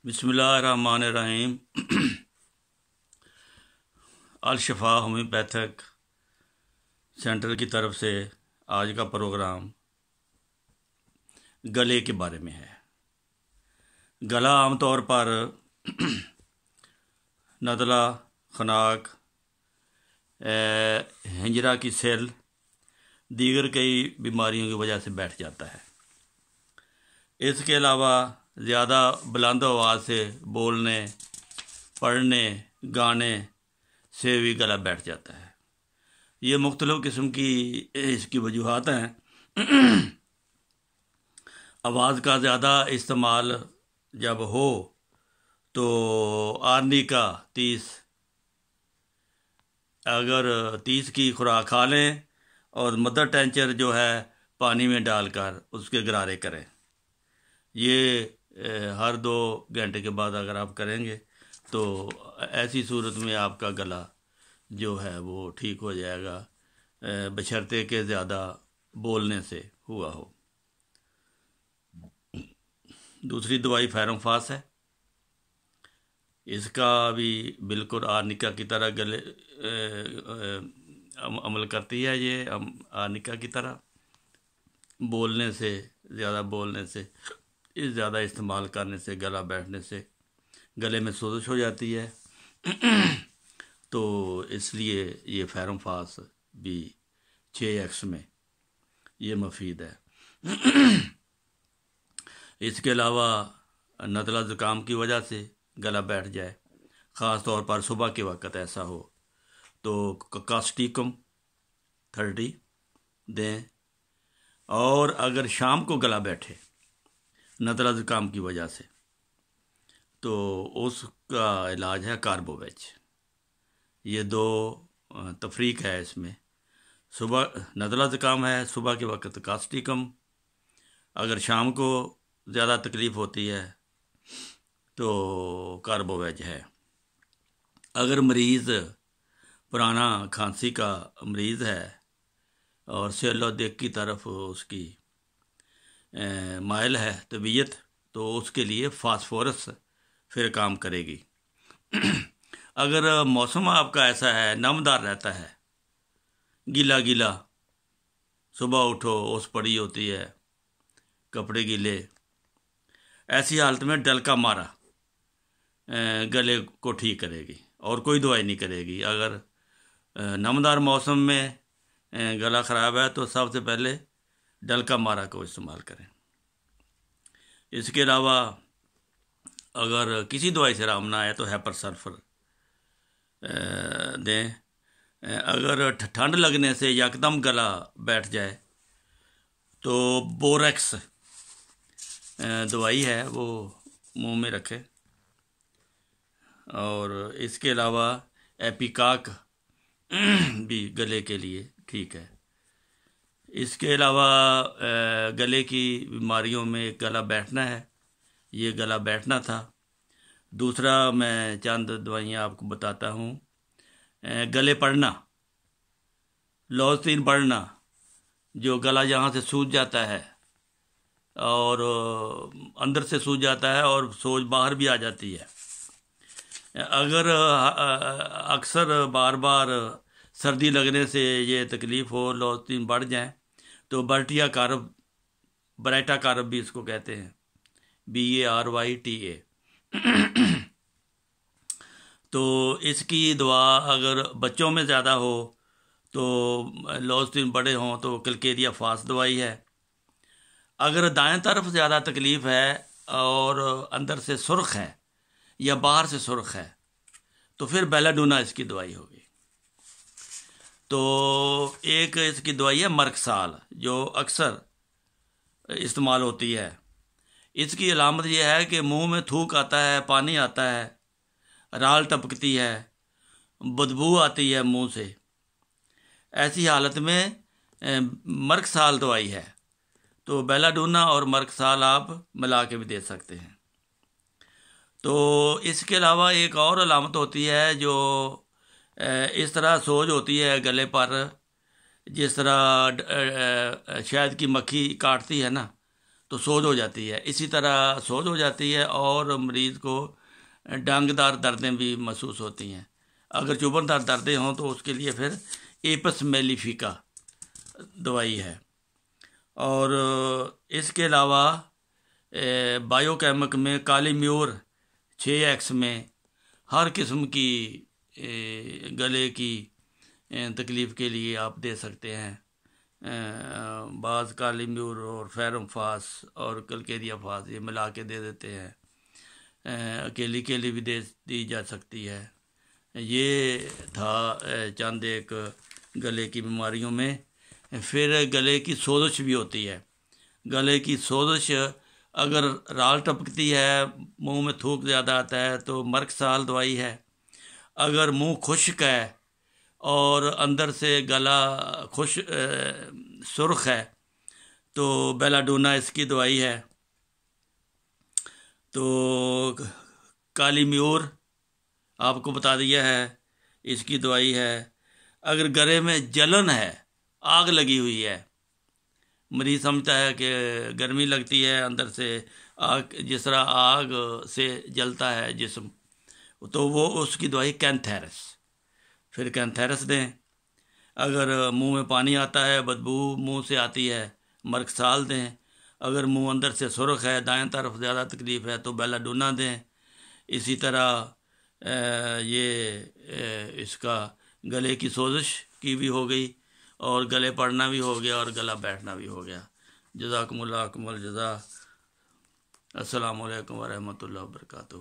बिस्मिल्लाहिर्रहमानिर्रहीम। Al Shifa homeopathic centre की तरफ से आज का प्रोग्राम गले के बारे में है। गला आमतौर पर नज़ला, खनाक, हिंजरा की सेल, दीगर कई बीमारियों की वजह से बैठ जाता है। इसके अलावा ज़्यादा बुलंद आवाज़ से बोलने, पढ़ने, गाने से भी गला बैठ जाता है। ये मुख्तलिफ़ किस्म की इसकी वजूहात हैं। आवाज़ का ज़्यादा इस्तेमाल जब हो तो आर्नी का 30 अगर 30 की खुराक खा लें और मदर टेंचर जो है पानी में डालकर उसके गरारे करें। ये हर 2 घंटे के बाद अगर आप करेंगे तो ऐसी सूरत में आपका गला जो है वो ठीक हो जाएगा, बशर्ते के ज़्यादा बोलने से हुआ हो। दूसरी दवाई फेरोमोफास है। इसका भी बिल्कुल आर्निका की तरह गले अमल करती है। ये आर्निका की तरह बोलने से, ज़्यादा बोलने से, ज़्यादा इस्तेमाल करने से, गला बैठने से गले में सोजिश हो जाती है। तो इसलिए ये फेरोमोफास भी 6x में ये मुफीद है। इसके अलावा नज़ला ज़ुकाम की वजह से गला बैठ जाए, ख़ास तौर पर सुबह के वक्त ऐसा हो तो कास्टिकम 30 दें। और अगर शाम को गला बैठे नज़ला ज़ुकाम की वजह से तो उसका इलाज है कार्बोवेज। ये 2 तफरीक है इसमें। सुबह नज़ला ज़ुकाम है, सुबह के वक्त कास्टिकम। अगर शाम को ज़्यादा तकलीफ़ होती है तो कार्बोवेज है। अगर मरीज़ पुराना खांसी का मरीज़ है और सेलो देख की तरफ उसकी माइल है तबीयत, तो उसके लिए फास्फोरस फिर काम करेगी। अगर मौसम आपका ऐसा है, नमदार रहता है, गीला गीला, सुबह उठो ओस पड़ी होती है, कपड़े गीले, ऐसी हालत में डलका मारा गले को ठीक करेगी और कोई दवाई नहीं करेगी। अगर नमदार मौसम में गला ख़राब है तो सबसे पहले डलका मारा को इस्तेमाल करें। इसके अलावा अगर किसी दवाई से आराम ना आए तो हैपर सल्फर दें। अगर ठंड लगने से यकदम गला बैठ जाए तो बोरेक्स दवाई है वो मुंह में रखें। और इसके अलावा एपिकाक भी गले के लिए ठीक है। इसके अलावा गले की बीमारियों में गला बैठना है, ये गला बैठना था। दूसरा मैं चंद दवाइयाँ आपको बताता हूँ। गले पड़ना, लॉज़तीन पड़ना, जो गला यहाँ से सूज जाता है और अंदर से सूज जाता है और सोज बाहर भी आ जाती है। अगर अक्सर बार बार सर्दी लगने से ये तकलीफ़ हो, लॉज़तीन बढ़ जाए तो बराइटा कारब भी इसको कहते हैं, BARYTA। तो इसकी दवा अगर बच्चों में ज़्यादा हो तो लॉज़तीन बड़े हों तो कलकेरिया फास दवाई है। अगर दाएं तरफ ज़्यादा तकलीफ़ है और अंदर से सुर्ख है या बाहर से सुर्ख है तो फिर बेलाडोना इसकी दवाई होगी। तो एक इसकी दवाई है मर्कसाल, जो अक्सर इस्तेमाल होती है। इसकी अलामत यह है कि मुंह में थूक आता है, पानी आता है, राल टपकती है, बदबू आती है मुंह से। ऐसी हालत में मर्कसाल दवाई है, तो बेलाडोना और मर्कसाल आप मिला के भी दे सकते हैं। तो इसके अलावा एक और अलामत होती है जो इस तरह सोज होती है गले पर, जिस तरह शहद की मक्खी काटती है ना, تو سوج ہو جاتی ہے، اسی طرح سوج ہو جاتی ہے اور مریض کو ڈانگ دار دردیں بھی محسوس ہوتی ہیں۔ اگر چبھن دار دردیں ہوں تو اس کے لیے پھر ایپس میلیفیکا دوائی ہے۔ اور اس کے علاوہ بایو کیمک میں کالی میور 6X میں ہر قسم کی گلے کی تکلیف کے لیے آپ دے سکتے ہیں۔ بعض کالی میور اور فیرم فاس اور کلکیریا فاس یہ ملا کے دے دیتے ہیں، اکیلی کیلی بھی دی جا سکتی ہے۔ یہ تھا چند ایک گلے کی بیماریوں میں۔ پھر گلے کی سوزش بھی ہوتی ہے۔ گلے کی سوزش اگر رال ٹپکتی ہے، منہ میں تھوک زیادہ آتا ہے تو مرک سال دوائی ہے۔ اگر منہ خشک ہے اور اندر سے گلا سرخ ہے تو بیلا ڈونا اس کی دوائی ہے۔ تو کالی میور آپ کو بتا دیا ہے، اس کی دوائی ہے۔ اگر گلے میں جلن ہے، آگ لگی ہوئی ہے، مریض سمجھتا ہے کہ گرمی لگتی ہے اندر سے، آگ جس طرح آگ سے جلتا ہے جسم، تو وہ اس کی دوائی کینتھیرس، پھر کینتھیرس دیں۔ اگر منہ میں پانی آتا ہے، بدبو منہ سے آتی ہے، مرک سال دیں۔ اگر منہ اندر سے سرخ ہے، دائیں طرف زیادہ تکلیف ہے تو بیلا ڈونا دیں۔ اسی طرح یہ اس کا گلے کی سوزش کی بھی ہو گئی اور گلے پڑنا بھی ہو گیا اور گلا بیٹھنا بھی ہو گیا۔ جزاکم اللہ اکمل جزا۔ السلام علیکم ورحمۃ اللہ وبرکاتہ۔